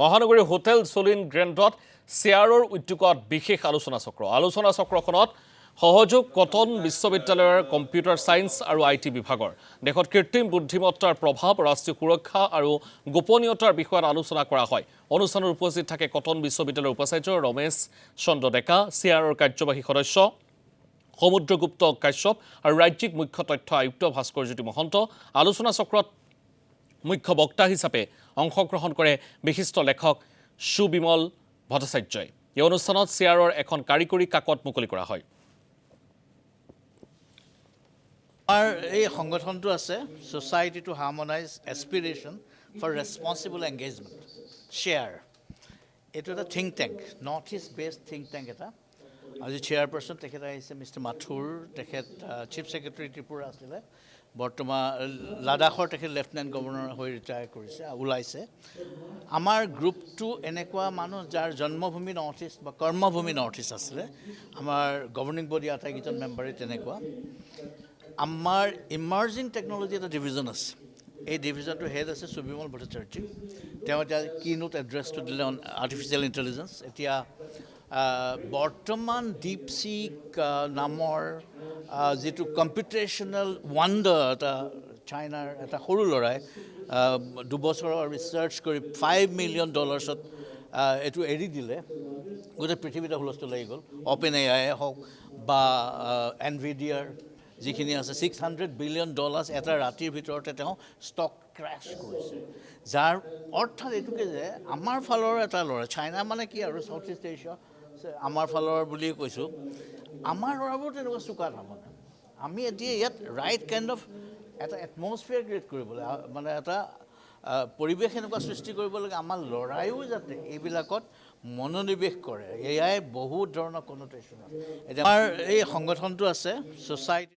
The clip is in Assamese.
মহানগৰী হোটেল চলিন গ্ৰেণ্ডত শ্বেয়াৰৰ উদ্যোগত বিশেষ আলোচনা চক্ৰখনত সহযোগ কটন বিশ্ববিদ্যালয়ৰ কম্পিউটাৰ ছায়েন্স আৰু IT বিভাগৰ দেশত কৃত্ৰিম বুদ্ধিমত্তাৰ প্ৰভাৱ ৰাষ্ট্ৰীয় সুৰক্ষা আৰু গোপনীয়তাৰ বিষয়ত আলোচনা কৰা হয়। অনুষ্ঠানত উপস্থিত থাকে কটন বিশ্ববিদ্যালয়ৰ উপাচাৰ্য ৰমেশ চন্দ্ৰ ডেকা, শ্বেয়াৰৰ কাৰ্যবাহী সদস্য সমুদ্ৰগুপ্ত কাশ্যপ আৰু ৰাজ্যিক মুখ্য তথ্য আয়ুক্ত ভাস্কৰজ্যোতি মহন্ত। আলোচনা চক্ৰত মুখ্য বক্তা হিচাপে অংশগ্ৰহণ কৰে বিশিষ্ট লেখক সুবিমল ভট্টাচাৰ্যই। এই অনুষ্ঠানত শ্বেয়াৰৰ এখন কাৰিকৰী কাকত মুকলি কৰা হয়। আমাৰ এই সংগঠনটো আছে society to harmonise aspiration for responsible engagement share. এইটো এটা think tank, north east best think tank এটা। আজি চেয়াৰপাৰ্চন তেখেত আহিছে মিষ্টাৰ মাথুৰ, তেখেত চিফ ছেক্ৰেটাৰী ত্ৰিপুৰা আছিলে, বৰ্তমান লাডাখৰ তেখেত লেফটেনেণ্ট গভৰ্ণৰ হৈ ৰিটায়াৰ কৰিছে, ওলাইছে। আমাৰ গ্ৰুপটো এনেকুৱা মানুহ যাৰ জন্মভূমি নৰ্থ ইষ্ট বা কৰ্মভূমি নৰ্থ ইষ্ট আছিলে। আমাৰ গভৰ্ণিং বডি আটাইকেইজন মেম্বাৰেই তেনেকুৱা। আমাৰ ইমাৰ্জিং টেকন'লজি এটা ডিভিজন আছে। এই ডিভিজনটোৰ হেড আছে সুবিমল ভট্টাচাৰ্য। তেওঁ এতিয়া কিনোট এড্ৰেছটো দিলে অন আৰ্টিফিচিয়েল ইণ্টেলিজেঞ্চ। এতিয়া বৰ্তমান ডিপছিক নামৰ যিটো কম্পিউটেশ্যনেল ৱাণ্ডাৰ, এটা চাইনাৰ এটা সৰু ল'ৰাই 2 বছৰৰ ৰিচাৰ্চ কৰি $5 মিলিয়ন এইটো এৰি দিলে। গোটেই পৃথিৱীতে হুলস্থুল লাগি গ'ল। অ'পেন AI হওক বা এনভিডিয়াৰ যিখিনি আছে $600 বিলিয়ন এটা ৰাতিৰ ভিতৰতে তেওঁ ষ্টক ক্ৰেছ কৰিছে। যাৰ অৰ্থাৎ এইটোকে যে আমাৰ ফালৰ এটা ল'ৰা, চাইনা মানে কি আৰু চাউথ ইষ্ট এছিয়া আমাৰ ফালৰ বুলিয়ে কৈছোঁ, আমাৰ ল'ৰাবোৰ তেনেকুৱা চোকা তাৰমানে। আমি এতিয়া ইয়াত ৰাইট কাইণ্ড অফ এটা এটমছফিয়াৰ ক্ৰিয়েট কৰিবলৈ, মানে এটা পৰিৱেশ এনেকুৱা সৃষ্টি কৰিব লাগে আমাৰ ল'ৰাইও যাতে এইবিলাকত মনোনিৱেশ কৰে। এয়াই বহুত ধৰণৰ কনটেশ্যন আছে। এতিয়া আমাৰ এই সংগঠনটো আছে সোসাইটি